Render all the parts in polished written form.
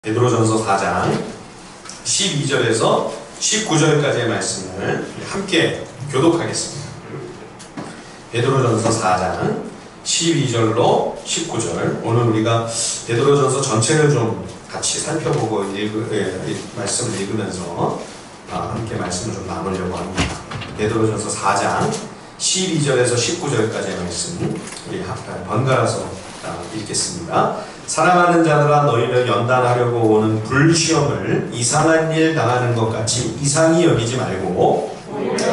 베드로전서 4장 12절에서 19절까지의 말씀을 함께 교독하겠습니다. 베드로전서 4장 12절로 19절. 오늘 우리가 베드로전서 전체를 좀 같이 살펴보고 말씀을 읽으면서 함께 말씀을 좀 나누려고 합니다. 베드로전서 4장 12절에서 19절까지의 말씀 우리 번갈아서 읽겠습니다. 사랑하는 자들아, 너희를 연단하려고 오는 불시험을 이상한 일 당하는 것 같이 이상히 여기지 말고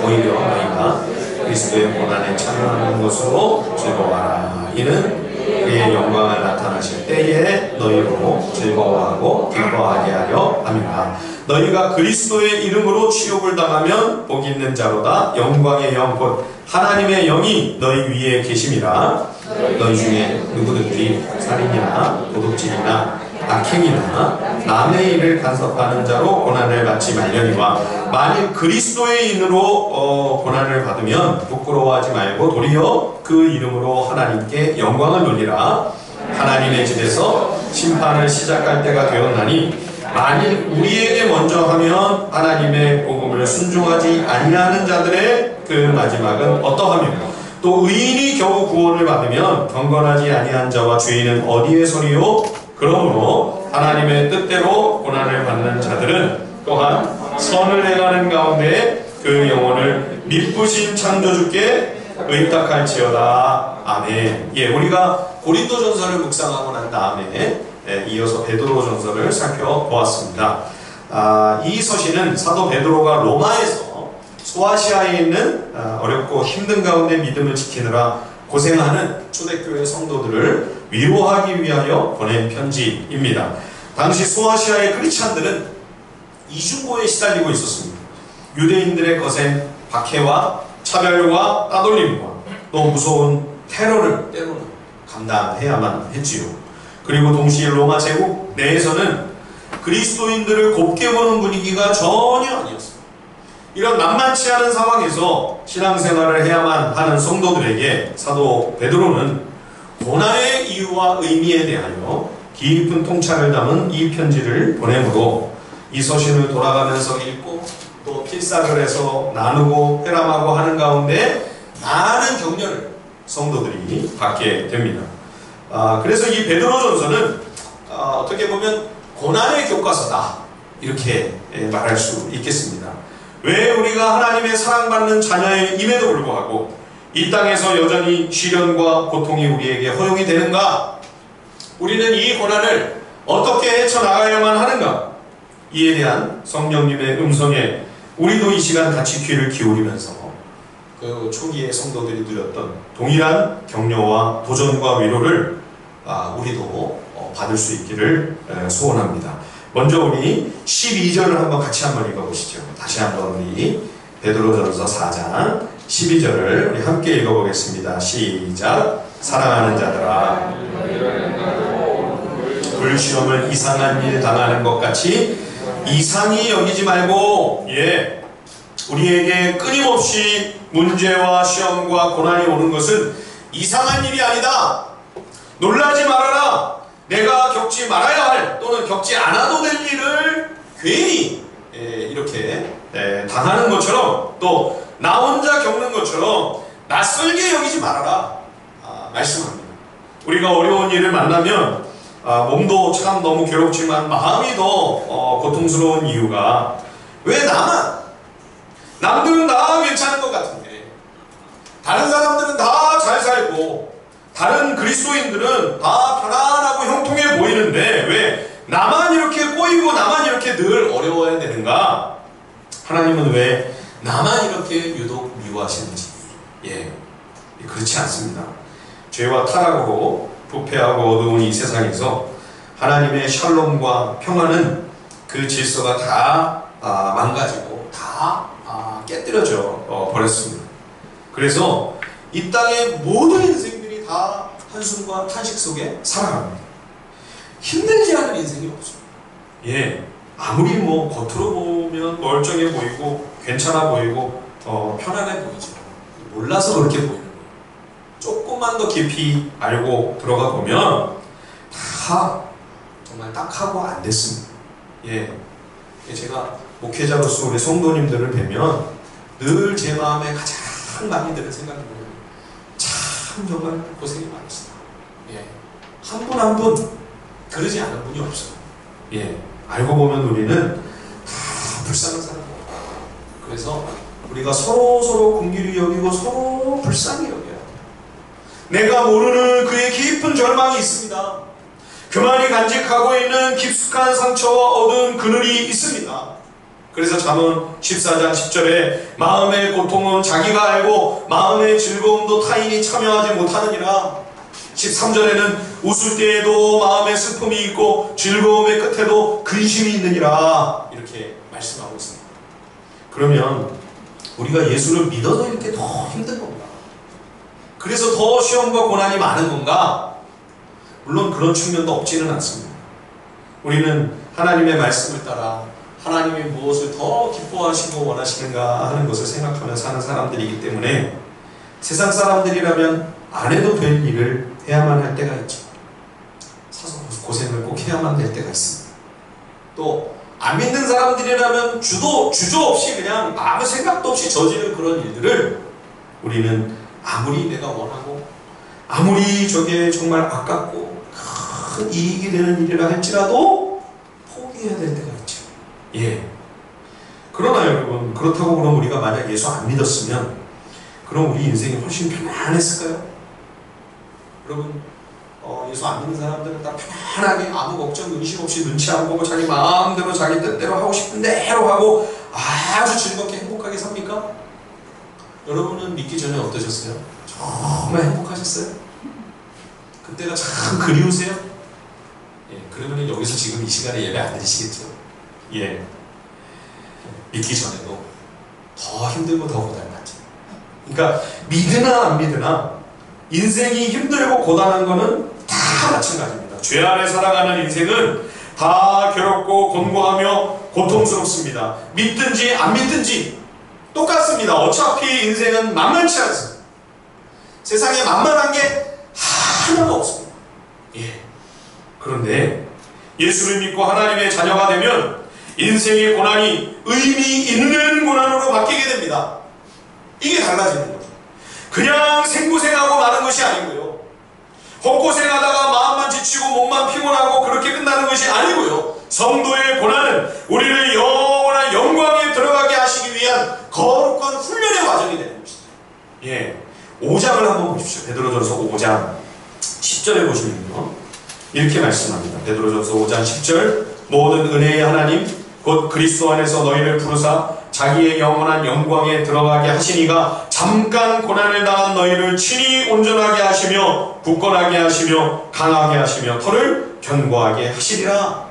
오히려 너희가 그리스도의 고난에 참여하는 것으로 즐거워하라. 이는 그의 영광을 나타나실 때에 너희로 즐거워하고 기뻐하게 하려 함이라. 너희가 그리스도의 이름으로 치욕을 당하면 복 있는 자로다. 영광의 영 곧 하나님의 영이 너희 위에 계심이라. 너희 중에 누구든지 살인이나 도둑질이나 악행이나 남의 일을 간섭하는 자로 고난을 받지 말려니와, 만일 그리스도의 인으로 고난을 받으면 부끄러워하지 말고 도리어 그 이름으로 하나님께 영광을 돌리라. 하나님의 집에서 심판을 시작할 때가 되었나니, 만일 우리에게 먼저 하면 하나님의 복음을 순종하지 아니하는 자들의 그 마지막은 어떠하며, 또 의인이 겨우 구원을 받으면 경건하지 아니한 자와 죄인은 어디에 서리요? 그러므로 하나님의 뜻대로 고난을 받는 자들은 또한 선을 행하는 가운데 그 영혼을 미쁘신 창조주께 의탁할지어다. 아멘. 우리가 고린도전서를 묵상하고 난 다음에 이어서 베드로전서를 살펴보았습니다. 이 서신은 사도 베드로가 로마에서 소아시아에 있는 어렵고 힘든 가운데 믿음을 지키느라 고생하는 초대교회 성도들을 위로하기 위하여 보낸 편지입니다. 당시 소아시아의 크리스찬들은 이중고에 시달리고 있었습니다. 유대인들의 거센 박해와 차별과 따돌림과 또 무서운 테러를 때로는 감당해야만 했지요. 그리고 동시에 로마 제국 내에서는 그리스도인들을 곱게 보는 분위기가 전혀 아니었습니다. 이런 만만치 않은 상황에서 신앙생활을 해야만 하는 성도들에게 사도 베드로는 고난의 이유와 의미에 대하여 깊은 통찰을 담은 이 편지를 보내므로 이 서신을 돌아가면서 읽고 또 필사를 해서 나누고 회람하고 하는 가운데 많은 격려를 성도들이 받게 됩니다. 그래서 이 베드로전서는 어떻게 보면 고난의 교과서다, 이렇게 말할 수 있겠습니다. 왜 우리가 하나님의 사랑받는 자녀임에도 불구하고 이 땅에서 여전히 시련과 고통이 우리에게 허용이 되는가? 우리는 이 고난을 어떻게 헤쳐나가야만 하는가? 이에 대한 성령님의 음성에 우리도 이 시간 같이 귀를 기울이면서 그 초기의 성도들이 누렸던 동일한 격려와 도전과 위로를 우리도 받을 수 있기를 소원합니다. 먼저 우리 12절을 같이 한번 읽어보시죠. 다시 한번 우리 베드로전서 4장 12절을 우리 함께 읽어보겠습니다. 시작. 사랑하는 자들아, 불시험을 이상한 일 당하는 것 같이 이상히 여기지 말고 우리에게 끊임없이 문제와 시험과 고난이 오는 것은 이상한 일이 아니다. 놀라지 말아라. 내가 겪지 말아야 할 또는 겪지 않아도 될 일을 괜히 이렇게 당하는 것처럼, 또 나 혼자 겪는 것처럼 낯설게 여기지 말아라 말씀합니다. 우리가 어려운 일을 만나면 몸도 참 너무 괴롭지만 마음이 더 고통스러운 이유가, 왜 남들은 다 괜찮은 것 같은데, 다른 사람들은 다 잘 살고 다른 그리스도인들은 다 편안하고 형통해 보이는데 왜 나만 이렇게 꼬이고 나만 이렇게 늘 어려워야 되는가? 하나님은 왜 나만 이렇게 유독 미워하시는지 그렇지 않습니다. 죄와 타락으로 부패하고 어두운 이 세상에서 하나님의 샬롬과 평화는 그 질서가 다 망가지고 다 깨뜨려져 버렸습니다. 그래서 이 땅의 모든 인생들이 다 한숨과 탄식 속에 살아갑니다. 힘들지 않은 인생이 없어요. 아무리 겉으로 보면 멀쩡해 보이고 괜찮아 보이고 편안해 보이죠. 몰라서 그렇게 보이는 거예요. 조금만 더 깊이 알고 들어가 보면 다 정말 정말 딱하고 안 됐습니다. 예. 제가 목회자로서 우리 성도님들을 뵈면 늘 제 마음에 가장 많이 드는 생각이 뭐냐면 참 정말 고생이 많으시다. 예. 한 분 한 분 그러지 않은 분이 없어요. 예. 알고 보면 우리는 다 불쌍한 사람이에요. 그래서 우리가 서로 긍휼히 여기고 서로 불쌍히 여겨야 돼요. 내가 모르는 그의 깊은 절망이 있습니다. 그만이 간직하고 있는 깊숙한 상처와 어두운 그늘이 있습니다. 그래서 잠언 14장 10절에 마음의 고통은 자기가 알고 마음의 즐거움도 타인이 참여하지 못하느니라. 13절에는 웃을 때에도 마음의 슬픔이 있고 즐거움의 끝에도 근심이 있느니라. 이렇게 말씀하고 있습니다. 그러면 우리가 예수를 믿어서 이렇게 더 힘든 건가? 그래서 더 시험과 고난이 많은 건가? 물론 그런 측면도 없지는 않습니다. 우리는 하나님의 말씀을 따라 하나님이 무엇을 더 기뻐하시고 원하시는가 하는 것을 생각하며 사는 사람들이기 때문에 세상 사람들이라면 안 해도 될 일을 해야만 할 때가 있죠. 사서 고생을 꼭 해야만 될 때가 있습니다. 또 안 믿는 사람들이라면 주저없이 그냥 아무 생각도 없이 저지른 그런 일들을 우리는 아무리 내가 원하고 아무리 저게 정말 아깝고 큰 이익이 되는 일이라 할지라도 포기해야 될 때가 있죠. 예. 그러나 여러분, 그렇다고 그럼 우리가 만약 예수 안 믿었으면 그럼 우리 인생이 훨씬 편안했을까요? 여러분, 예수 안 믿는 사람들은 다 편안하게 아무 걱정 의심 없이 눈치 안 보고 자기 마음대로 자기 뜻대로 하고 싶은 대로 하고 아주 즐겁게 행복하게 삽니까? 여러분은 믿기 전에 어떠셨어요? 정말 행복하셨어요? 그때가 참 그리우세요? 예, 그러면 여기서 지금 이 시간에 예배 안 드리시겠죠? 예. 믿기 전에도 더 힘들고 더 고단하죠. 그러니까 믿으나 안 믿으나 인생이 힘들고 고단한 거는 다 마찬가지입니다. 죄 안에 살아가는 인생은 다 괴롭고 곤고하며 고통스럽습니다. 믿든지 안 믿든지 똑같습니다. 어차피 인생은 만만치 않습니다. 세상에 만만한 게 하나도 없습니다. 예. 그런데 예수를 믿고 하나님의 자녀가 되면 인생의 고난이 의미 있는 고난으로 바뀌게 됩니다. 이게 달라지는 거죠. 그냥 생고생하고 마는 것이 아니고요. 헛고생하다가 마음만 지치고 몸만 피곤하고 그렇게 끝나는 것이 아니고요. 성도의 고난은 우리를 영원한 영광에 들어가게 하시기 위한 거룩한 훈련의 과정이 되는 것입니다. 예. 5장을 한번 보십시오. 베드로전서 5장 10절에 보시면요. 이렇게 말씀합니다. 베드로전서 5장 10절 모든 은혜의 하나님 곧 그리스도 안에서 너희를 부르사 자기의 영원한 영광에 들어가게 하시니가 잠깐 고난을 당한 너희를 친히 온전하게 하시며 굳건하게 하시며 강하게 하시며 터를 견고하게 하시리라.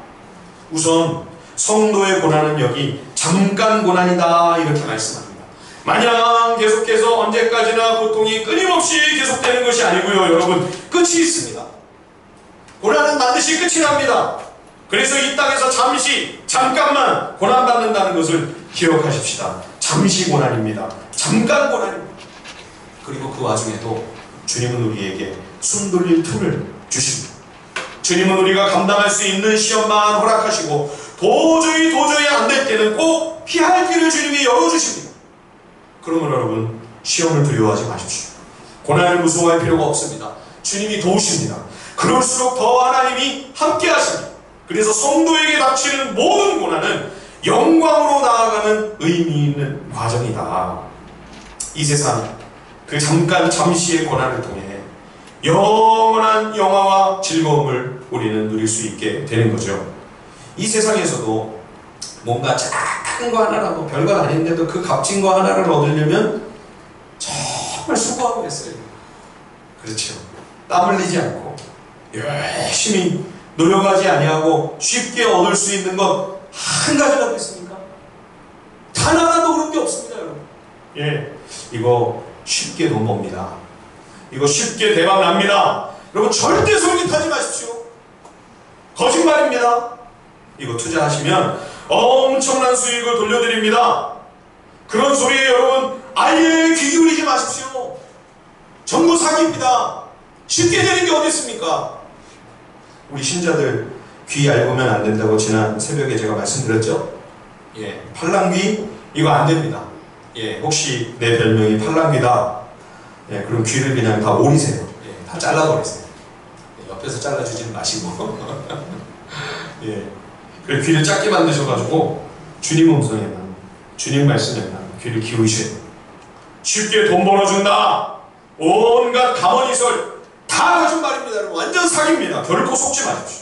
우선 성도의 고난은 여기 잠깐 고난이다 이렇게 말씀합니다. 마냥 계속해서 언제까지나 고통이 끊임없이 계속되는 것이 아니고요. 여러분, 끝이 있습니다. 고난은 반드시 끝이 납니다. 그래서 이 땅에서 잠깐만 고난받는다는 것을 기억하십시다. 잠시 고난입니다. 잠깐 고난입니다. 그리고 그 와중에도 주님은 우리에게 숨 돌릴 틈을 주십니다. 주님은 우리가 감당할 수 있는 시험만 허락하시고 도저히 안 될 때는 꼭 피할 길을 주님이 열어주십니다. 그러면 여러분, 시험을 두려워하지 마십시오. 고난을 무서워할 필요가 없습니다. 주님이 도우십니다. 그럴수록 더 하나님이 함께 하십니다. 그래서 성도에게 닥치는 모든 고난은 영광으로 나아가는 의미 있는 과정이다. 이 세상 그 잠시의 고난을 통해 영원한 영화와 즐거움을 우리는 누릴 수 있게 되는 거죠. 이 세상에서도 뭔가 작은 거 하나라도 별것 아닌데도 그 값진 거 하나를 얻으려면 정말 수고하고 했어요. 그렇죠. 땀 흘리지 않고 열심히 노력하지 아니하고 쉽게 얻을 수 있는 것 한 가지라도 있습니까? 단 하나도 그런 게 없습니다, 여러분. 예, 이거 쉽게 돈 법니다. 이거 쉽게 대박 납니다. 여러분, 절대 솔깃하지 마십시오. 거짓말입니다. 이거 투자하시면 엄청난 수익을 돌려드립니다. 그런 소리에 여러분 아예 귀 기울이지 마십시오. 전부 사기입니다. 쉽게 되는 게 어디 있습니까? 우리 신자들 귀 얇으면 안 된다고 지난 새벽에 제가 말씀드렸죠? 예, 팔랑귀 이거 안 됩니다. 예, 혹시 내 별명이 팔랑귀다. 예, 그럼 귀를 그냥 다 오리세요. 예, 다 잘라버리세요. 예, 옆에서 잘라주지는 마시고. 예, 그리고 귀를 작게 만드셔가지고 주님 음성에만, 주님 말씀에만 귀를 기울이셔야 돼요. 쉽게 돈 벌어준다. 온갖 가머니설 다 거짓말입니다. 여러분. 완전 사기입니다. 결코 속지 마십시오.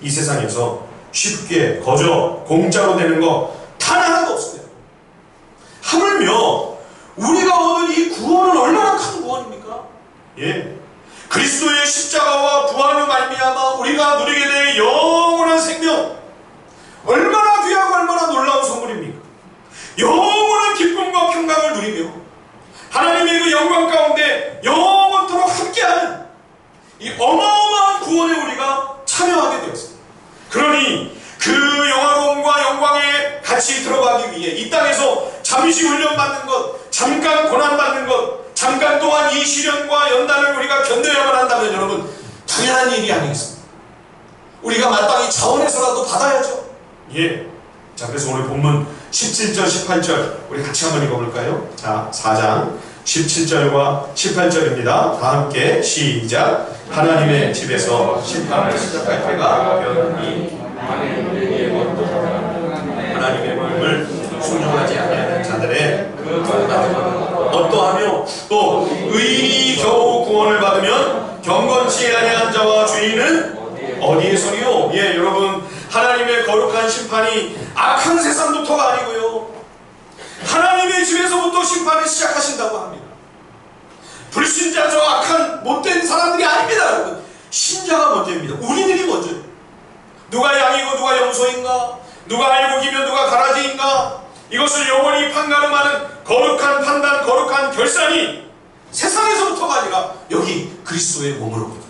이 세상에서 쉽게 거저 공짜로 되는 거 단 하나도 없습니다. 하물며 우리가 얻은 이 구원은 얼마나 큰 구원입니까? 예, 그리스도의 십자가와 부활로 말미암아 우리가 누리게 될 영원한 생명, 얼마나 귀하고 얼마나 놀라운 선물입니까? 영원한 기쁨과 평강을 누리며 하나님의 그 영광 가운데 영원토록 함께하는 이 어마어마한 구원에 우리가 참여하게 되었습니다. 그러니 그 영화로움과 영광에 같이 들어가기 위해 이 땅에서 잠시 훈련받는 것, 잠깐 고난받는 것, 잠깐 동안 이 시련과 연단을 우리가 견뎌야만 한다면 여러분 당연한 일이 아니겠습니까? 우리가 마땅히 자원해서라도 받아야죠. 예. 자, 그래서 오늘 본문 17절, 18절 우리 같이 한번 읽어볼까요? 자, 4장 17절과 18절입니다. 다 함께 시작. 하나님의 집에서 심판을 시작할 때가 되었으니 하나님의 마음을 순종하지 아니하는 자들의 어떠하며 또 의인이 겨우 구원을 받으면 경건치 아니한 자와 주인은 어디에서리요? 예, 여러분 하나님의 거룩한 심판이 악한 세상부터가 아니고요, 하나님의 집에서부터 심판을 시작하신다고 합니다. 불신자 저 악한 못된 사람들이 아닙니다. 여러분 신자가 먼저입니다. 우리들이 먼저입니다. 누가 양이고 누가 염소인가, 누가 알곡이며 누가 가라지인가, 이것을 영원히 판가름하는 거룩한 판단, 거룩한 결산이 세상에서부터가 아니라 여기 그리스도의 몸으로부터,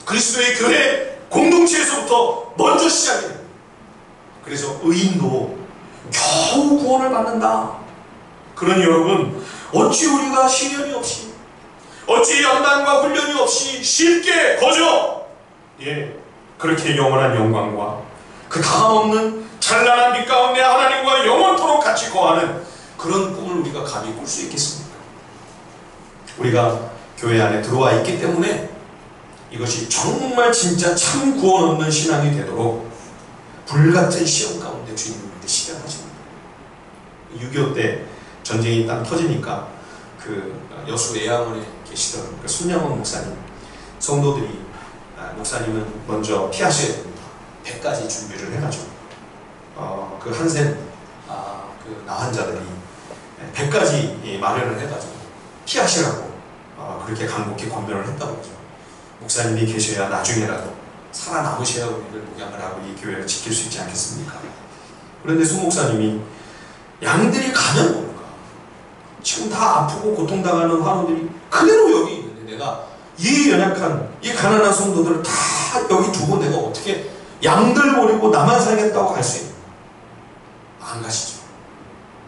그리스도의 교회 공동체에서부터 먼저 시작이 됩니다. 그래서 의인도 겨우 구원을 받는다. 그러니 여러분 어찌 우리가 시련이 없이, 어찌 연단과 훈련이 없이 쉽게 거저 그렇게 영원한 영광과 그 다함없는 찬란한 빛 가운데 하나님과 영원토록 같이 거하는 그런 꿈을 우리가 감히 꿀 수 있겠습니까? 우리가 교회 안에 들어와 있기 때문에 이것이 정말 진짜 참 구원 얻는 신앙이 되도록 불같은 시험 가운데 주님을 믿으시게 하십니다. 6.25 때 전쟁이 딱 터지니까 그 여수 외양원에 계시던 그 손양원 목사님, 성도들이 목사님은 먼저 피하셔야 됩니다. 100가지 준비를 해가지고 그 한센 그 나환자들이 100가지 마련을 해가지고 피하시라고 그렇게 간곡히 권면을 했다고 하죠. 목사님이 계셔야 나중에라도 살아남으셔야 우리를 목양을 하고 이 교회를 지킬 수 있지 않겠습니까? 그런데 수 목사님이 양들이 가면 모를까, 지금 다 아프고 고통당하는 환우들이 그대로 여기 있는데 내가 이 연약한 이 가난한 성도들을 다 여기 두고 내가 어떻게 양들 버리고 나만 살겠다고 갈 수 있는, 안 가시죠.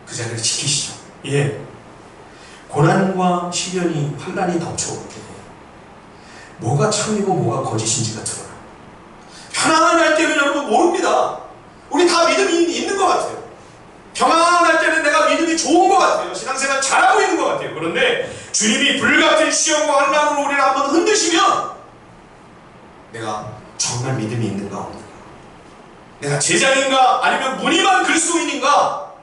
그 자리를 지키시죠. 예, 고난과 시련이 환난이 덮쳐올 때 뭐가 참이고 뭐가 거짓인지가 드러나요. 편안할 때는 여러분 모릅니다. 우리 다 믿음이 있는 것 같아요. 평안할 때는 내가 믿음이 좋은 것 같아요. 신앙생활 잘하고 있는 것 같아요. 그런데 주님이 불같은 시험과 환난으로 우리를 한번 흔드시면 내가 정말 믿음이 있는가 없는가, 내가 제자인가 아니면 무늬만 그리스도인인가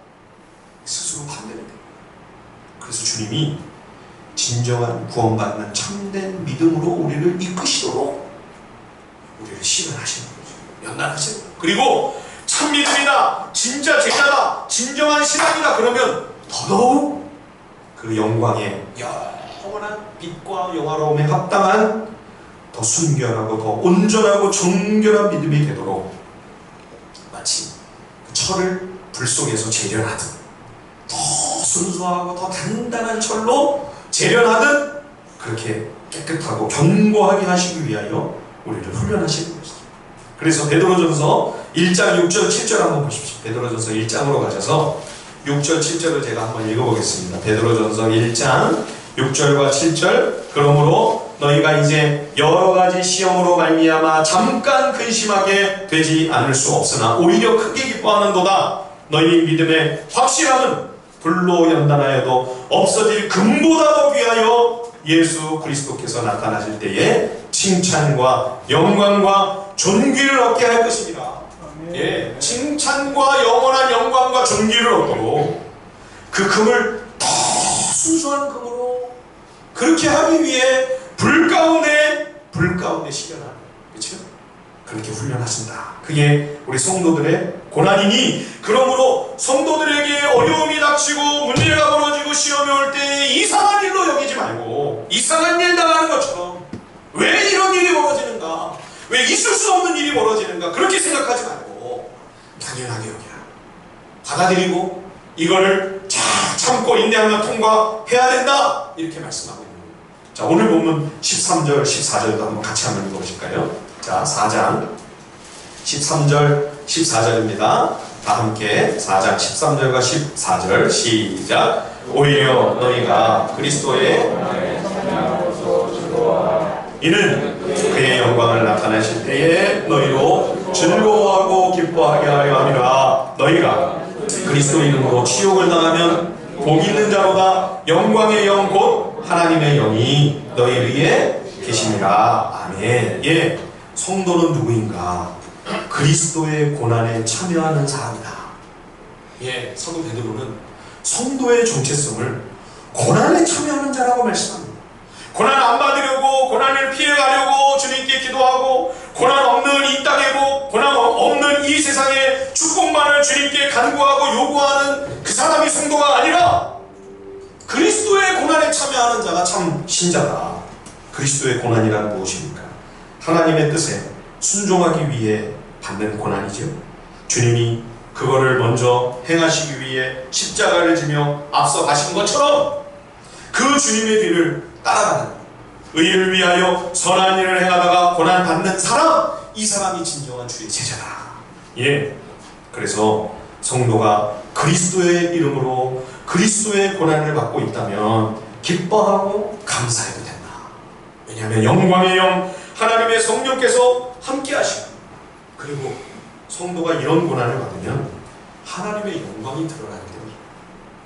스스로 판단이 됩니다. 그래서 주님이 진정한 구원받는 참된 믿음으로 우리를 이끄시도록 우리를 시련하시는 거죠. 연단하시는 거죠. 그리고 참 믿음이다, 진짜 제자다, 진정한 신앙이다 그러면 더더욱 그 영광의 영원한 빛과 영화로움에 합당한 더 순결하고 더 온전하고 정결한 믿음이 되도록 마치 그 철을 불 속에서 재련하듯 더 순수하고 더 단단한 철로 재련하듯 그렇게 깨끗하고 견고하게 하시기 위하여 우리를 훈련하시는 것이죠. 그래서 베드로전서 1장 6절 7절 한번 보십시오. 베드로전서 1장으로 가셔서 6절 7절을 제가 한번 읽어보겠습니다. 베드로전서 1장 6절과 7절. 그러므로 너희가 이제 여러 가지 시험으로 말미암아 잠깐 근심하게 되지 않을 수 없으나 오히려 크게 기뻐하는도다. 너희 믿음의 확실함은 불로 연단하여도 없어질 금보다 더 귀하여 예수 그리스도께서 나타나실 때에 칭찬과 영광과 존귀를 얻게 할 것입니다. 예, 칭찬과 영원한 영광과 존귀를 얻고 그 금을 더 순수한 금으로 그렇게 하기 위해 불 가운데 실현하는, 그렇죠? 그렇게 훈련하신다. 그게 우리 성도들의 고난이니, 그러므로 성도들에게 어려움이 닥치고 문제가 벌어지고 시험이 올 때 이상한 일로 여기지 말고, 이상한 일 당하는 것처럼 왜 이런 일이 벌어지는가, 왜 있을 수 없는 일이 벌어지는가, 그렇게 생각하지 말고 당연하게 여기라. 받아들이고 이거를 잘 참고 인내하며 통과해야 된다, 이렇게 말씀하고 있는 거예요. 자, 오늘 본문 13절 14절도 한번 같이 한번 읽어보실까요? 자, 4장 13절 14절입니다. 다 함께 4장 13절과 14절 시작. 오히려 너희가 그리스도의 이는 그의 영광을 나타내실 때에 너희로 즐거워하고 기뻐하게 하려 함이라. 너희가 그리스도 이름으로 치욕을 당하면 복 있는 자로다. 영광의 영 곧 하나님의 영이 너희 위에 계심이라. 아멘. 예, 성도는 누구인가? 그리스도의 고난에 참여하는 사람이다. 예, 사도 베드로는 성도의 정체성을 고난에 참여하는 자라고 말씀합니다. 고난 안 받으려고, 고난을 피해가려고 주님께 기도하고, 고난 없는 이 땅의 복, 고난 없는 이 세상의 축복만을 주님께 간구하고 요구하는 그 사람이 성도가 아니라 그리스도의 고난에 참여하는 자가 참 신자다. 그리스도의 고난이란 무엇입니까? 하나님의 뜻에 순종하기 위해 받는 고난이죠. 주님이 그거를 먼저 행하시기 위해 십자가를 지며 앞서 가신 것처럼 그 주님의 뒤를 따라가는, 의를 위하여 선한 일을 행하다가 고난받는 사람, 이 사람이 진정한 주의 제자다. 예, 그래서 성도가 그리스도의 이름으로 그리스도의 고난을 받고 있다면 기뻐하고 감사해도 된다. 왜냐하면 영광의 영 하나님의 성령께서 함께 하시고, 그리고 성도가 이런 고난을 받으면 하나님의 영광이 드러나기 때문입니다.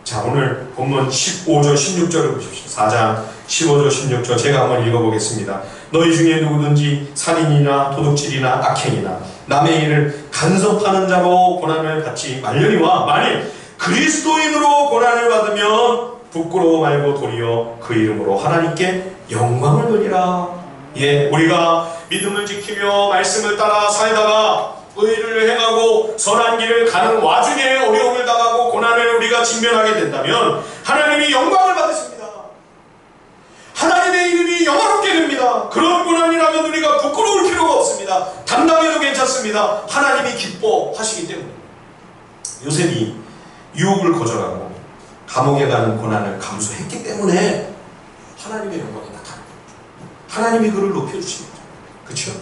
자, 오늘 본문 15절 16절을 보십시오. 4장 15절 16절 제가 한번 읽어보겠습니다. 너희 중에 누구든지 살인이나 도둑질이나 악행이나 남의 일을 간섭하는 자로 고난을 받지 말려니와 만일 그리스도인으로 고난을 받으면 부끄러워 말고 도리어 그 이름으로 하나님께 영광을 돌리라. 예, 우리가 믿음을 지키며 말씀을 따라 살다가 의를 행하고 선한 길을 가는 와중에 어려움을 당하고 고난을 우리가 직면하게 된다면 하나님이 영광을 받으십니다. 하나님의 이름이 영화롭게 됩니다. 그런 고난이라면 우리가 부끄러울 필요가 없습니다. 담당해도 괜찮습니다. 하나님이 기뻐하시기 때문에. 요셉이 유혹을 거절하고 감옥에 가는 고난을 감수했기 때문에 하나님의 영광이 나타납니다. 하나님이 그를 높여주십니다. 그렇죠?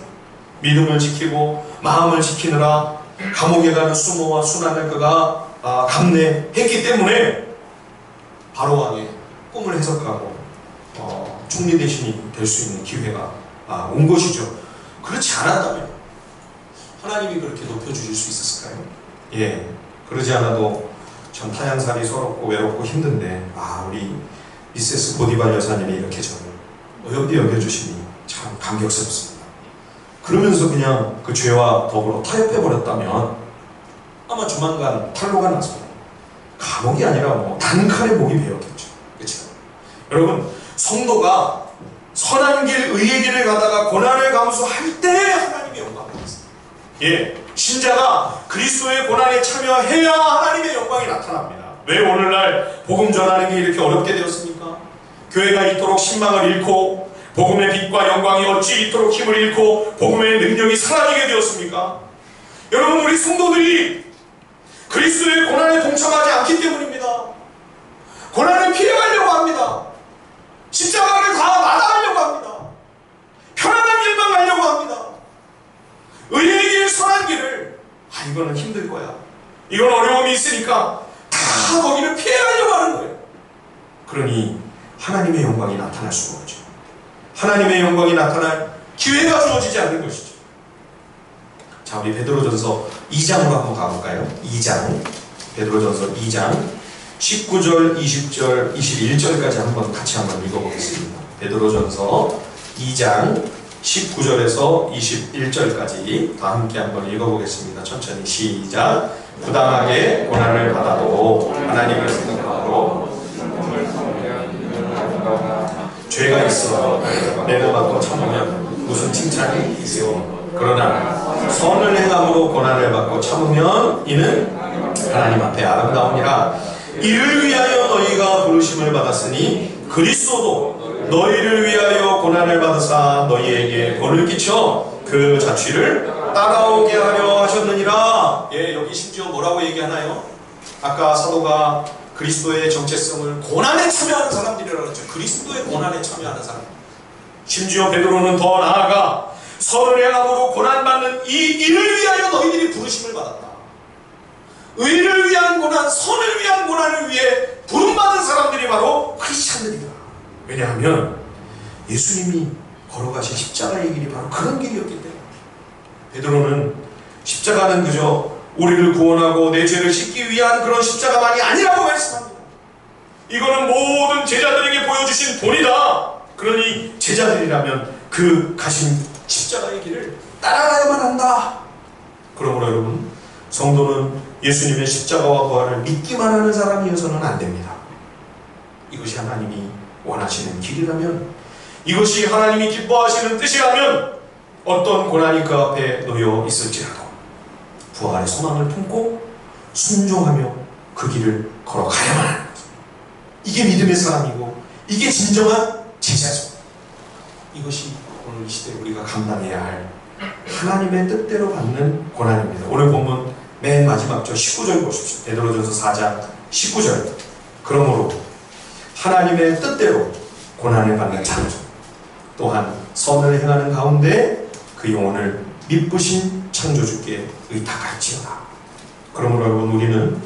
믿음을 지키고 마음을 지키느라 감옥에 가는 수모와 순환을 그가 감내했기 때문에 바로왕의 꿈을 해석하고 총리 대신이 될 수 있는 기회가 온 것이죠. 그렇지 않았다면 하나님이 그렇게 높여주실 수 있었을까요? 예, 그러지 않아도 참 타향살이 서럽고 외롭고 힘든데 우리 미세스 보디발 여사님이 이렇게 저를 어렵게 여겨주시니 참 감격스럽습니다. 그러면서 그냥 그 죄와 더불어 타협해버렸다면 아마 조만간 탈로가 나서 감옥이 아니라 단칼에 목이 베었겠죠. 그렇죠? 여러분, 성도가 선한 길, 의의 길을 가다가 고난을 감수할 때 하나님의 영광을 받습니다. 예, 신자가 그리스도의 고난에 참여해야 하나님의 영광이 나타납니다. 왜 오늘날 복음 전하는 게 이렇게 어렵게 되었습니까? 교회가 이토록 신망을 잃고 복음의 빛과 영광이 어찌 이토록 힘을 잃고 복음의 능력이 사라지게 되었습니까? 여러분, 우리 성도들이 그리스도의 고난에 동참하지 않기 때문입니다. 고난을 피해가려고 합니다. 십자가를 다 마다하려고 합니다. 편안한 길만 가려고 합니다. 의의 길, 선한 길을 이거는 힘들 거야, 이건 어려움이 있으니까 다 거기를 피해가려고 하는 거예요. 그러니 하나님의 영광이 나타날 수가 없죠. 하나님의 영광이 나타날 기회가 주어지지 않는 것이죠. 자, 우리 베드로전서 2장으로 한번 가볼까요? 2장, 베드로전서 2장 19절, 20절, 21절까지 한번 같이 한번 읽어보겠습니다. 베드로전서 2장 19절에서 21절까지 다 함께 한번 읽어보겠습니다. 천천히 시작. 부당하게 고난을 받아도 하나님을 생각하고 죄가 있어 매를 받고 참으면 무슨 칭찬이 있어요? 그러나 선을 행함으로 고난을 받고 참으면 이는 하나님 앞에 아름다우니라. 이를 위하여 너희가 부르심을 받았으니 그리스도도 너희를 위하여 고난을 받으사 너희에게 본을 끼쳐 그 자취를 따라오게 하려 하셨느니라. 예, 여기 심지어 뭐라고 얘기하나요? 아까 사도가 그리스도의 정체성을 고난에 참여하는 사람들이라고 했죠. 그리스도의 고난에 참여하는 사람. 심지어 베드로는 더 나아가 선을 행함으로 고난받는 이 일을 위하여 너희들이 부르심을 받았다. 의를 위한 고난, 선을 위한 고난을 위해 부름받은 사람들이 바로 크리스찬들이다. 왜냐하면 예수님이 걸어가신 십자가의 길이 바로 그런 길이었기 때문에. 베드로는 십자가는 그저 우리를 구원하고 내 죄를 씻기 위한 그런 십자가만이 아니라고 말씀합니다. 이거는 모든 제자들에게 보여주신 본이다. 그러니 제자들이라면 그 가신 십자가의 길을 따라가야만 한다. 그러므로 여러분, 성도는 예수님의 십자가와 부활을 믿기만 하는 사람이어서는 안 됩니다. 이것이 하나님이 원하시는 길이라면, 이것이 하나님이 기뻐하시는 뜻이라면 어떤 고난이 그 앞에 놓여 있을지라도 부활의 소망을 품고 순종하며 그 길을 걸어가야만 하는 거죠. 이게 믿음의 사람이고 이게 진정한 제자죠. 이것이 오늘 이 시대에 우리가 감당해야 할 하나님의 뜻대로 받는 고난입니다. 오늘 본문 맨 마지막 절 19절 보십시오. 베드로전서 4장 19절. 그러므로 하나님의 뜻대로 고난을 받는 자죠. 또한 선을 행하는 가운데 그 영혼을 미쁘신 창조주께 의탁할지어다. 그러므로 여러분, 우리는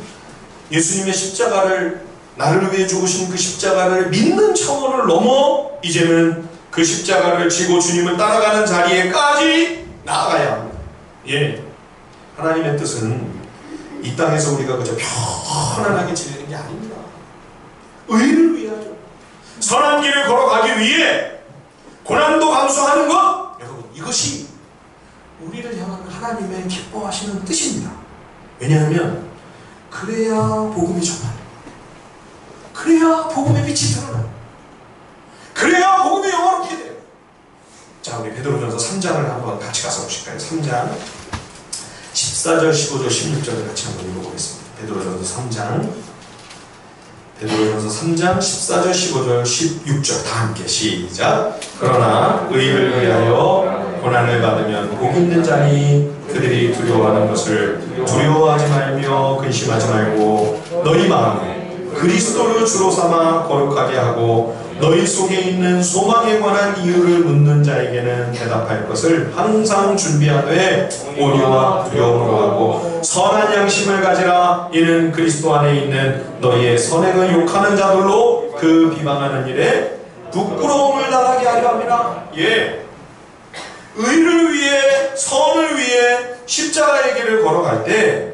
예수님의 십자가를, 나를 위해 죽으신 그 십자가를 믿는 차원을 넘어 이제는 그 십자가를 지고 주님을 따라가는 자리에까지 나아가야 합니다. 예, 하나님의 뜻은 이 땅에서 우리가 그저 편안하게 지내는 게 아닙니다. 의를 위하여 선한 길을 걸어가기 위해 고난도 감수하는 것, 여러분, 이것이 우리를 향한 하나님의 기뻐하시는 뜻입니다. 왜냐하면 그래야 복음이 전파돼요. 그래야 복음의 빛이 드러나요. 그래야 복음이 영화롭게 돼요. 자, 우리 베드로전서 3장을 한번 같이 가서 보실까요? 3장 14절, 15절, 16절을 같이 한번 읽어보겠습니다. 베드로전서 3장 14절, 15절, 16절 다 함께 시작. 그러나 의를 위하여 고난을 받으면 복 있는 자니 그들이 두려워하는 것을 두려워하지 말며 근심하지 말고 너희 마음에 그리스도를 주로 삼아 거룩하게 하고 너희 속에 있는 소망에 관한 이유를 묻는 자에게는 대답할 것을 항상 준비하되 온유와 두려움으로 하고 선한 양심을 가지라. 이는 그리스도 안에 있는 너희의 선행을 욕하는 자들로 그 비방하는 일에 부끄러움을 당하게 하려 합니다. 예, 의를 위해, 선을 위해 십자가의 길을 걸어갈 때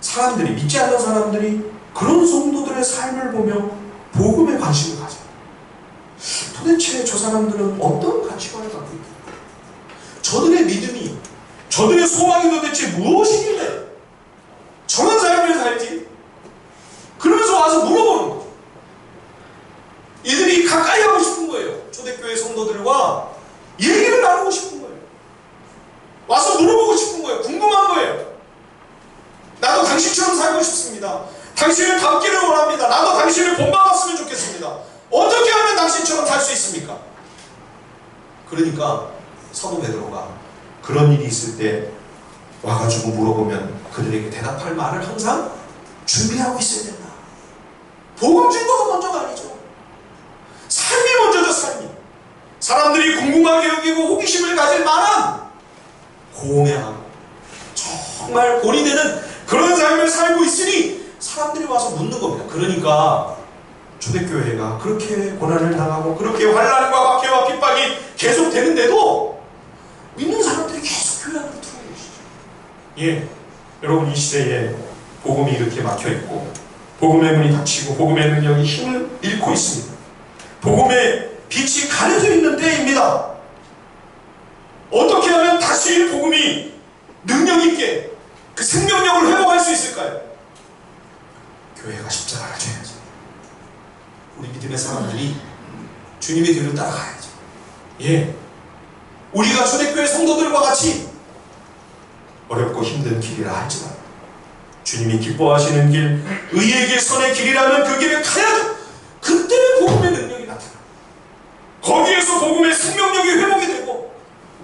사람들이, 믿지 않는 사람들이 그런 성도들의 삶을 보며 복음에 관심을 가져요. 도대체 저 사람들은 어떤 가치관을 갖고 있을까? 저들의 믿음이, 저들의 소망이 도대체 무엇이길래 저런 삶을 살지? 그러면서 와서 물어보는 거죠. 이들이 가까이 하고 싶은 거예요. 초대교회 성도들과 얘기를 나누고 싶은 거예요. 와서 물어보고 싶은 거예요. 궁금한 거예요. 나도 당신처럼 살고 싶습니다. 당신을 닮기를 원합니다. 나도 당신을 본받았으면 좋겠습니다. 어떻게 하면 당신처럼 살 수 있습니까? 그러니까 사도 베드로가 그런 일이 있을 때 와가지고 물어보면 그들에게 대답할 말을 항상 준비하고 있어야 된다. 복음 증거가 먼저가 아니죠. 삶이 먼저죠. 삶이. 사람들이 궁금하게 여기고 호기심을 가질 만한 공양하고 정말 본이 되는 그런 삶을 살고 있으니 사람들이 와서 묻는 겁니다. 그러니까 초대교회가 그렇게 고난을 당하고 그렇게 환난과 박해와 핍박이 계속 되는데도 믿는 사람들이 계속 교회 안으로 들어오고 계시죠. 예, 여러분 이 시대에 복음이 이렇게 막혀있고 복음의 문이 닫히고 복음의 능력이 힘을 잃고 있습니다. 복음의 빛이 가려져 있는 때입니다. 어떻게 하면 다시 복음이 능력있게 그 생명력을 회복할 수 있을까요? 교회가 십자가를 져야죠. 우리 믿음의 사람들이 주님의 뒤를 따라가야죠. 예, 우리가 초대교회 성도들과 같이 어렵고 힘든 길이라 할지라도 주님이 기뻐하시는 길, 의의 길, 선의 길이라면 그 길을 가야죠. 그때 복음의 능력이 나타나. 거기에서 복음의 생명력이 회복이 되고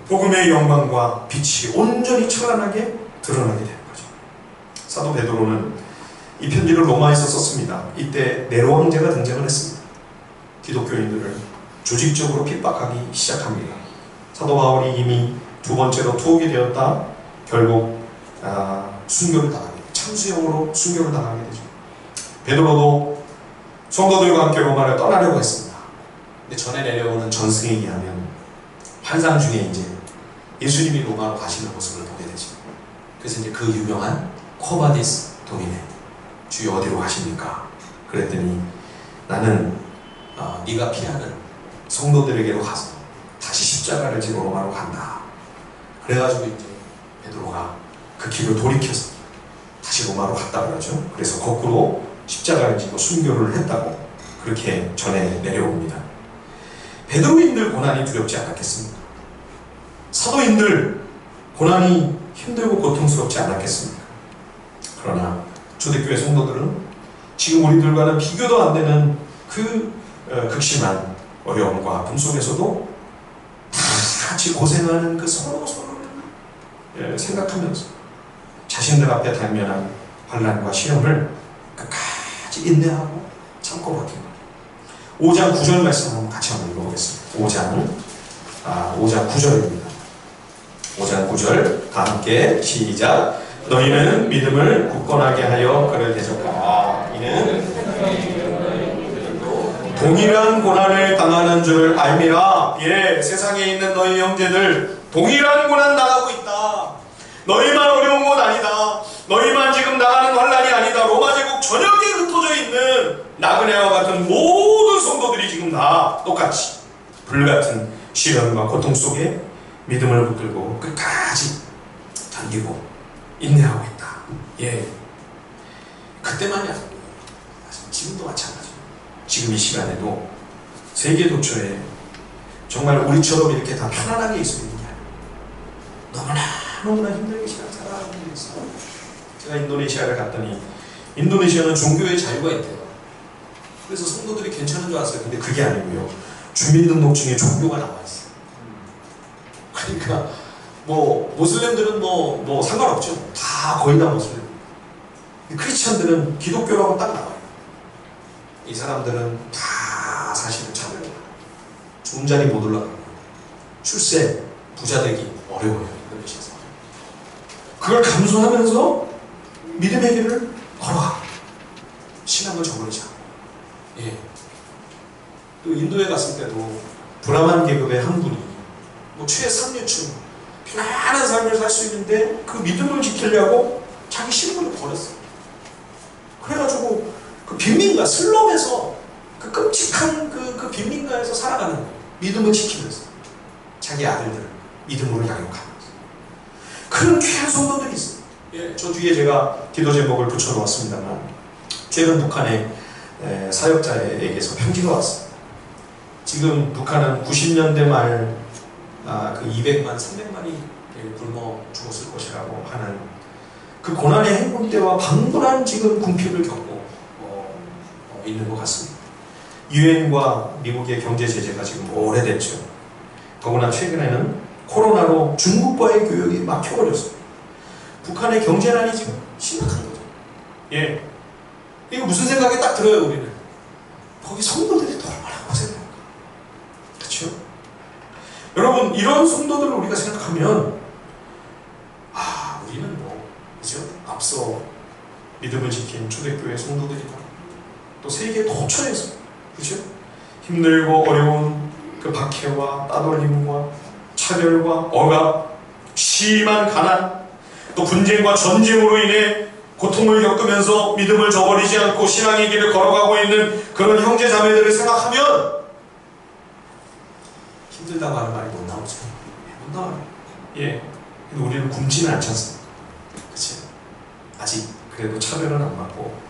복음의 영광과 빛이 온전히 찬란하게 드러나게 되는 거죠. 사도 베드로는 이 편지를 로마에서 썼습니다. 이때 네로 황제가 등장을 했습니다. 기독교인들을 조직적으로 핍박하기 시작합니다. 사도 바울이 이미 두 번째로 투옥이 되었다 결국 순교를 당합니다. 참수형으로 순교를 당하게 되죠. 베드로도 성도들과 함께 로마를 떠나려고 했습니다. 근데 전에 내려오는 전승에 의하면 환상 중에 이제 예수님이 로마로 가시는 모습을 보게 되죠. 그래서 이제 그 유명한 코바디스 도민에 주여 어디로 가십니까? 그랬더니 나는 네가 피하는 성도들에게로 가서 다시 십자가를 지고 로마로 간다. 그래가지고 이제 베드로가 그 길을 돌이켜서 다시 로마로 갔다 그러죠. 그래서 거꾸로 십자가를 지고 순교를 했다고 그렇게 전해 내려옵니다. 베드로인들 고난이 두렵지 않았겠습니까? 사도인들 고난이 힘들고 고통스럽지 않았겠습니까? 그러나 초대교회 성도들은 지금 우리들과는 비교도 안 되는 그 극심한 어려움과 아픔 속에서도 다 같이 고생하는 그 서로를 생각하면서 자신들 앞에 당면한 환난과 시험을 끝까지 인내하고 참고 버틴 거예요. 5장 9절 말씀 한번 같이 한번 읽어보겠습니다. 5장 9절입니다. 5장 9절 다 함께 시작. 너희는 믿음을 굳건하게 하여 그를 대적하라. 이는 동일한 고난을 당하는 줄 알미라. 예, 세상에 있는 너희 형제들 동일한 고난 당하고 있다. 너희만 어려운 건 아니다. 너희만 지금 나가는 환난이 아니다. 로마 제국 전역에 흩어져 있는 나그네와 같은 모든 성도들이 지금 다 똑같이 불같은 시련과 고통 속에 믿음을 붙들고 끝까지 견디고 인내하고 있다. 예, 그때만이 아니고 지금도 마찬가지예요. 지금 이 시간에도 세계 도처에 정말 우리처럼 이렇게 다 편안하게 있을 수 있는 게 아니에요. 너무나 힘들게 시간 살아가고 있어요. 제가 인도네시아를 갔더니 인도네시아는 종교의 자유가 있대요. 그래서 성도들이 괜찮은 줄 알았어요. 근데 그게 아니고요. 주민등록증에 종교가 나와 있어요. 그러니까 뭐 모슬렘들은 뭐 상관없죠. 다 거의 다 모슬렘. 크리스찬들은 기독교라고 딱 나와요. 이 사람들은 다 사실은 차별해요. 좋은 자리 못 올라가고 출세, 부자 되기 어려워요. 인도네시아에서. 그걸 감수하면서 믿음의 길을 걸어가. 신앙을 저버리지 않고. 예. 또 인도에 갔을 때도 브라만 계급의 한 분이 뭐 최상류층 편안한 삶을 살 수 있는데 그 믿음을 지키려고 자기 신분을 버렸어요. 그래가지고 그 빈민가 슬럼에서 그 끔찍한 그 빈민가에서 살아가는 거예요. 믿음을 지키면서 자기 아들들을 믿음으로 양육하면서 그런 귀한 성도들이 있어요. 예, 저 뒤에 제가 기도 제목을 붙여놓았습니다만 최근 북한의 사역자에게서 편지가 왔어요. 지금 북한은 90년대 말 그 200만, 300만이 굶어 죽었을 것이라고 하는 그 고난의 행군 때와 방불한 지금 궁핍을 겪고 있는 것 같습니다. 유엔과 미국의 경제 제재가 지금 오래됐죠. 더구나 최근에는 코로나로 중국과의 교역이 막혀버렸어요. 북한의 경제난이 지금 심각한 거죠. 예, 이거 무슨 생각이 딱 들어요. 우리는 거기 성도들이 또 얼마나 고생할까. 그렇죠? 여러분, 이런 성도들을 우리가 생각하면 우리는 그죠? 앞서 믿음을 지킨 초대교회 성도들이다. 또 세계 도처에서 그죠? 힘들고 어려운 그 박해와 따돌림과 차별과 억압, 심한 가난, 또 분쟁과 전쟁으로 인해 고통을 겪으면서 믿음을 저버리지 않고 신앙의 길을 걸어가고 있는 그런 형제 자매들을 생각하면 힘들다고 하는 말이 못 나오죠. 못 나와요. 예. 근데 우리는 굶지는 않지 않습니까? 그치? 아직 그래도 차별은 안 받고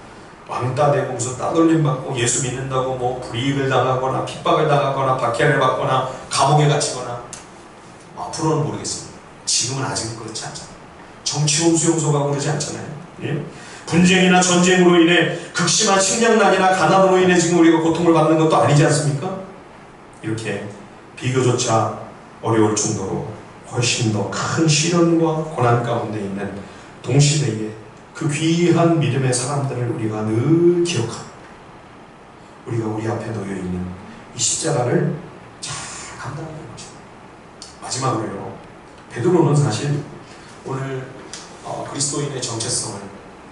왕따 되고 무슨 따돌림 받고 예수 믿는다고 뭐 불이익을 당하거나 핍박을 당하거나 박해를 받거나 감옥에 갇히거나 앞으로는 모르겠습니다. 지금은 아직은 그렇지 않잖아요. 정치원 수용소 가고 그러지 않잖아요. 예? 분쟁이나 전쟁으로 인해 극심한 식량난이나 가난으로 인해 지금 우리가 고통을 받는 것도 아니지 않습니까? 이렇게 비교조차 어려울 정도로 훨씬 더 큰 시련과 고난 가운데 있는 동시대에 그 귀한 믿음의 사람들을 우리가 늘 기억하고 우리가 우리 앞에 놓여있는 이 십자가를 잘 감당하는 거죠. 마지막으로요, 베드로는 사실 오늘 그리스도인의 정체성을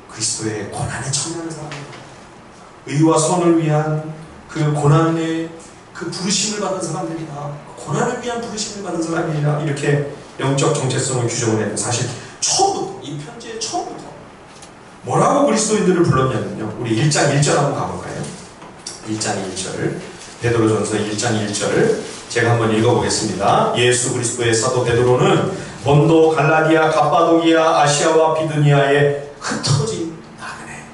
그리스도의 고난에 참여하는 사람입니다. 의와 선을 위한 그 고난의 그 부르심을 받은 사람들이다. 고난을 위한 부르심을 받은 사람이다. 이렇게 영적 정체성을 규정을 했는데 사실 처음부터, 이 편지의 처음부터 뭐라고 그리스도인들을 불렀냐면요. 우리 1장 1절 한번 가볼까요? 1장 1절, 베드로전서 1장 1절 제가 한번 읽어보겠습니다. 예수 그리스도의 사도 베드로는 본도, 갈라디아, 갑바도기아, 아시아와 비두니아에 흩어진 나그네.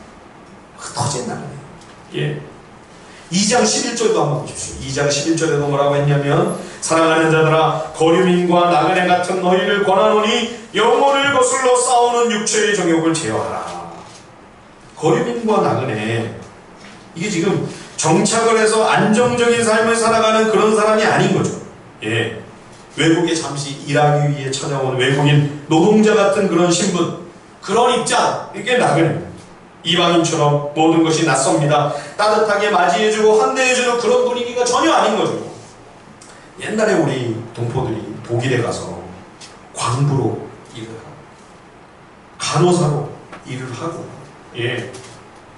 흩어진 나그네. 예. 2장 11절도 한번 보십시오. 2장 11절에도 뭐라고 했냐면 사랑하는 자들아 거류민과 나그네 같은 너희를 권하노니 영혼을 거슬러 싸우는 육체의 정욕을 제어하라. 거류민과 나그네, 이게 지금 정착을 해서 안정적인 삶을 살아가는 그런 사람이 아닌 거죠. 예. 외국에 잠시 일하기 위해 찾아온 외국인 노동자 같은 그런 신분, 그런 입장, 이게 나그네입니다. 이방인처럼 모든 것이 낯섭니다. 따뜻하게 맞이해주고 환대해주는 그런 분위기가 전혀 아닌 거죠. 옛날에 우리 동포들이 독일에 가서 광부로 일을 하고 간호사로 일을 하고, 예,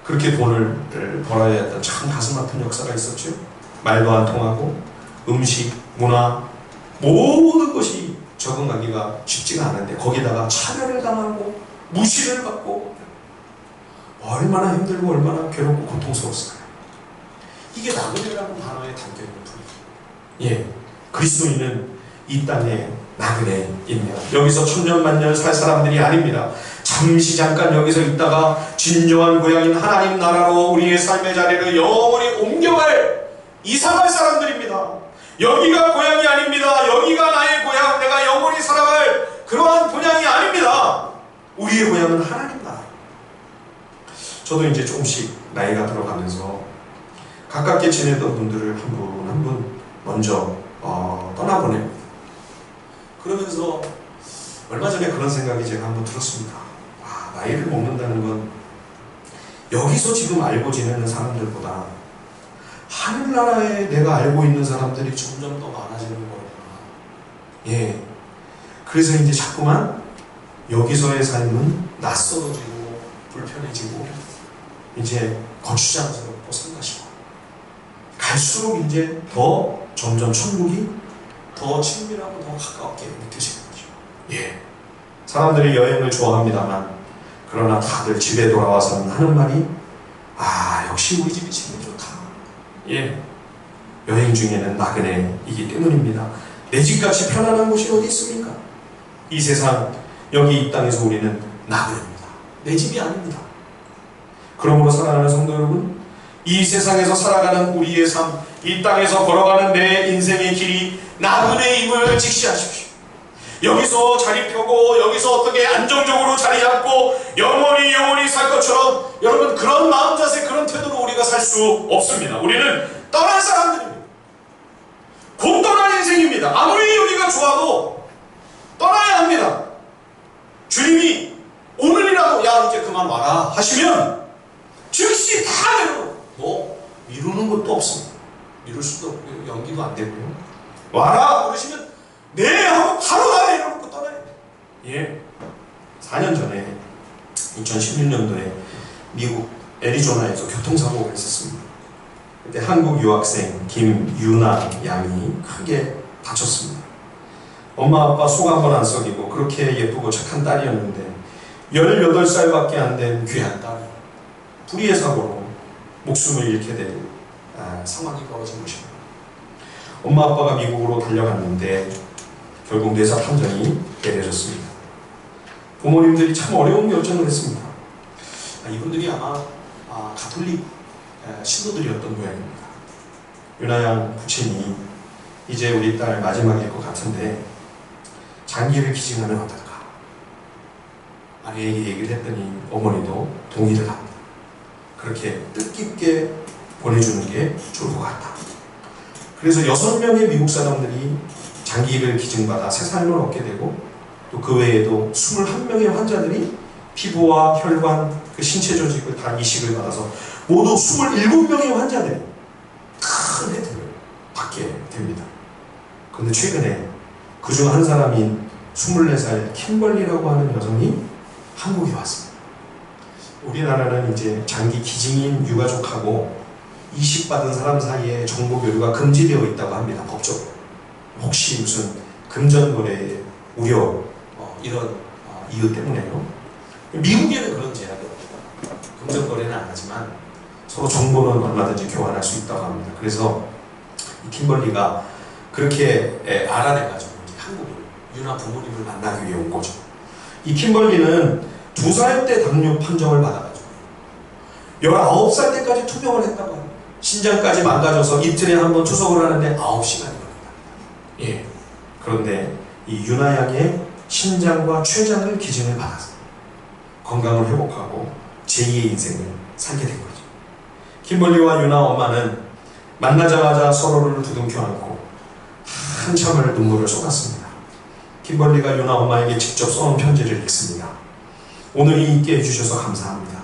그렇게 돈을 벌어야 했던 참 가슴 아픈 역사가 있었죠. 말도 안 통하고 음식, 문화 모든 것이 적응하기가 쉽지가 않은데 거기다가 차별을 당하고 무시를 받고 얼마나 힘들고 얼마나 괴롭고 고통스러웠을까요? 이게 나그네라는 단어에 담겨있는 분위기. 예, 그리스도인은 이 땅에 나그네입니다. 여기서 천년만년 살 사람들이 아닙니다. 잠시 잠깐 여기서 있다가 진정한 고향인 하나님 나라로 우리의 삶의 자리를 영원히 옮겨갈, 이사갈 사람들입니다. 여기가 고향이 아닙니다. 여기가 나의 고향, 내가 영원히 살아갈 그러한 본향이 아닙니다. 우리의 고향은 하나님 나라. 저도 이제 조금씩 나이가 들어가면서 가깝게 지내던 분들을 한 분 한 분 먼저 떠나보냅니다. 그러면서 얼마 전에 그런 생각이 제가 한번 들었습니다. 와, 나이를 먹는다는 건 여기서 지금 알고 지내는 사람들보다 하늘나라에 내가 알고 있는 사람들이 점점 더 많아지는 거구나. 예. 그래서 이제 자꾸만 여기서의 삶은 낯설어지고 불편해지고 이제 거추장스럽고 상가시고 갈수록 이제 더 점점 천국이 더 친밀하고 더 가깝게 느껴지는 거죠. 예. 사람들이 여행을 좋아합니다만 그러나 다들 집에 돌아와서는 하는 말이 역시 우리 집이 제일 좋다. 예. 여행 중에는 나그네이기 때문입니다. 내 집같이 편안한 곳이 어디 있습니까? 이 세상, 여기 이 땅에서 우리는 나그네입니다. 내 집이 아닙니다. 그러므로 사랑하는 성도 여러분, 이 세상에서 살아가는 우리의 삶, 이 땅에서 걸어가는 내 인생의 길이 나그네임을 직시하십시오. 여기서 자리 펴고 여기서 어떻게 안정적으로 자리 잡고 영원히 살 것처럼 여러분 그런 마음 자세, 그런 태도로 우리가 살 수 없습니다. 우리는 떠날 사람들입니다. 곧 떠날 인생입니다. 아무리 여기가 좋아도 떠나야 합니다. 주님이 오늘이라도 야 이제 그만 와라 하시면 즉시 다 내려놓고 뭐 미루는 것도 없습니다. 미룰 수도 없고요. 연기도 안 되고요. 와라 그러시면 네 하고 바로 다 내려놓고 떠나야 돼요. 예. 4년 전에 2016년도에 미국 애리조나에서 교통사고가 있었습니다. 그때 한국 유학생 김유나 양이 크게 다쳤습니다. 엄마 아빠 속 한 번 안 썩이고 그렇게 예쁘고 착한 딸이었는데 18살밖에 안 된 귀한 딸이 불의의 사고로 목숨을 잃게 될 상황이 벌어진 것입니다. 엄마 아빠가 미국으로 달려갔는데 결국 뇌사 판정이 내려졌습니다. 부모님들이 참 어려운 결정을 했습니다. 이분들이 아마 가톨릭 신도들이었던 모양입니다. 유나양 부친이 이제 우리 딸 마지막일 것 같은데 장기를 기증하면 어떨까? 아내에게 얘기를 했더니 어머니도 동의를 합니다. 그렇게 뜻깊게 보내주는 게 좋을 것 같다. 그래서 6명의 미국 사람들이 장기를 기증받아 새 삶을 얻게 되고 또 그 외에도 21명의 환자들이 피부와 혈관, 그 신체 조직을 다 이식을 받아서 모두 27명의 환자들이 큰 혜택을 받게 됩니다. 그런데 최근에 그중 한 사람인 24살 킴벌리라고 하는 여성이 한국에 왔습니다. 우리나라는 이제 장기 기증인 유가족하고 이식받은 사람 사이에 정보 교류가 금지되어 있다고 합니다. 법적으로. 혹시 무슨 금전거래의 우려 이런 이유 때문에요. 미국에는 그런 제약이 없다. 금전거래는 안 하지만 서로 정보는 얼마든지 교환할 수 있다고 합니다. 그래서 이 킴벌리가 그렇게 알아내가지고 이제 한국을 유나 부모님을 만나기 위해 온 거죠. 이 킴벌리는 2살 때 당뇨 판정을 받아가지고 19살 때까지 투병을 했다고 합니다. 신장까지 망가져서 이틀에 한 번 투석을 하는데 9시간이 걸립니다. 예. 그런데 이 유나 양의 신장과 췌장을 기증을 받아서 건강을 회복하고 제2의 인생을 살게 된 거죠. 킴벌리와 유나 엄마는 만나자마자 서로를 두둥켜 안고 한참을 눈물을 쏟았습니다. 킴벌리가 유나 엄마에게 직접 써온 편지를 읽습니다. 오늘이 있게 해주셔서 감사합니다.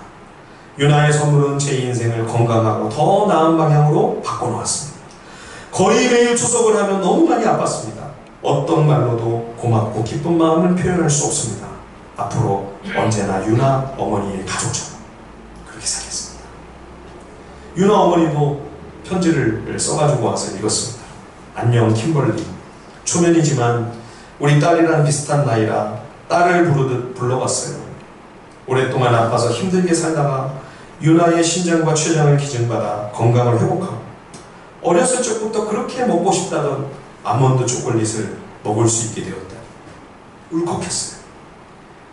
유나의 선물은 제 인생을 건강하고 더 나은 방향으로 바꿔놓았습니다. 거의 매일 투석을 하면 너무 많이 아팠습니다. 어떤 말로도 고맙고 기쁜 마음을 표현할 수 없습니다. 앞으로 언제나 유나 어머니의 가족처럼 그렇게 살겠습니다. 유나 어머니도 편지를 써가지고 와서 읽었습니다. 안녕 킴벌리. 초면이지만 우리 딸이랑 비슷한 나이라 딸을 부르듯 불러봤어요. 오랫동안 아파서 힘들게 살다가 유나의 신장과 췌장을 기증받아 건강을 회복하고 어렸을 적부터 그렇게 먹고 싶다던 아몬드 초콜릿을 먹을 수 있게 되었다. 울컥했어요.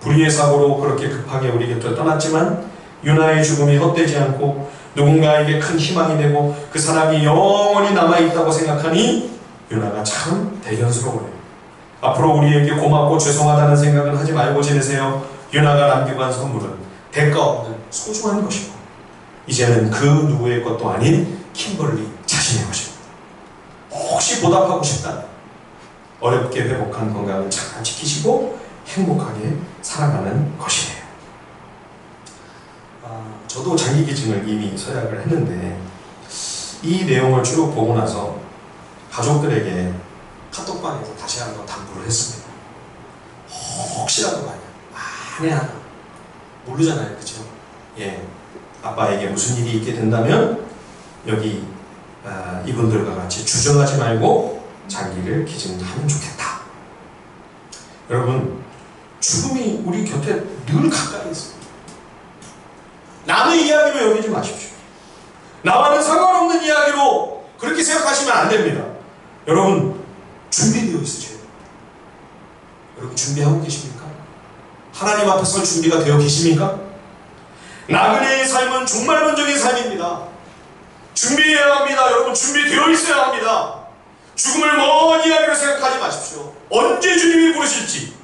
불의의 사고로 그렇게 급하게 우리 곁을 떠났지만 유나의 죽음이 헛되지 않고 누군가에게 큰 희망이 되고 그 사람이 영원히 남아있다고 생각하니 유나가 참 대견스러워요. 앞으로 우리에게 고맙고 죄송하다는 생각은 하지 말고 지내세요. 유나가 남기고 간 선물은 대가 없는 소중한 것이고 이제는 그 누구의 것도 아닌 킴벌리 자신의 것입니다. 혹시 보답하고 싶다면 어렵게 회복한 건강을 잘 지키시고 행복하게 살아가는 것이에요. 저도 장기 기증을 이미 서약을 했는데 이 내용을 쭉 보고 나서 가족들에게 카톡방에서 다시 한번 당부를 했습니다. 혹시라도 만에 하나 모르잖아요, 그렇죠? 예, 아빠에게 무슨 일이 있게 된다면 여기 이분들과 같이 주저하지 말고 장기를 기증하면 좋겠다. 여러분, 죽음이 우리 곁에 늘 가까이 있습니다. 남의 이야기로 여기지 마십시오. 나와는 상관없는 이야기로 그렇게 생각하시면 안 됩니다. 여러분, 준비되어 있으세요. 여러분, 준비하고 계십니까? 하나님 앞에 설 준비가 되어 계십니까? 나그네의 삶은 종말론적인 삶입니다. 준비해야 합니다. 여러분, 준비되어 있어야 합니다. 죽음을 먼 이야기로 생각하지 마십시오. 언제 주님이 부르실지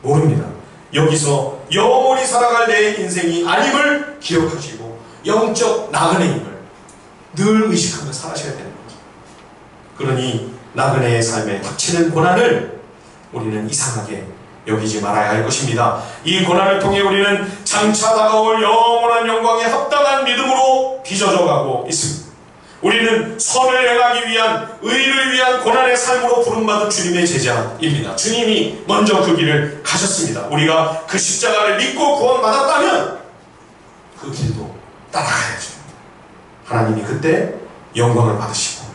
모릅니다. 여기서 영원히 살아갈 내 인생이 아님을 기억하시고 영적 나그네임을 늘 의식하며 살아셔야 되는 거죠. 그러니 나그네의 삶에 닥치는 고난을 우리는 이상하게 여기지 말아야 할 것입니다. 이 고난을 통해 우리는 장차 다가올 영원한 영광에 합당한 믿음으로 빚어져 가고 있습니다. 우리는 선을 행하기 위한, 의를 위한 고난의 삶으로 부름받은 주님의 제자입니다. 주님이 먼저 그 길을 가셨습니다. 우리가 그 십자가를 믿고 구원받았다면 그 길도 따라가야죠. 하나님이 그때 영광을 받으시고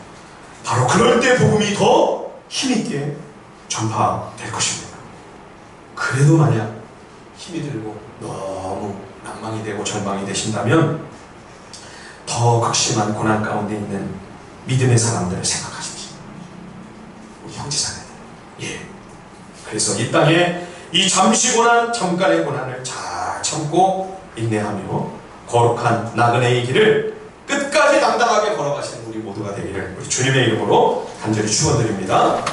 바로 그럴 때 복음이 더 힘있게 전파될 것입니다. 그래도 만약 힘이 들고 너무 낭망이 되고 절망이 되신다면 더 극심한 고난 가운데 있는 믿음의 사람들을 생각하십시오. 우리 형제자매들. 예. 그래서 이 땅에 이 잠시 고난, 잠깐의 고난을 잘 참고 인내하며 거룩한 나그네의 길을 끝까지 당당하게 걸어가시는 우리 모두가 되기를 우리 주님의 이름으로 간절히 축원드립니다.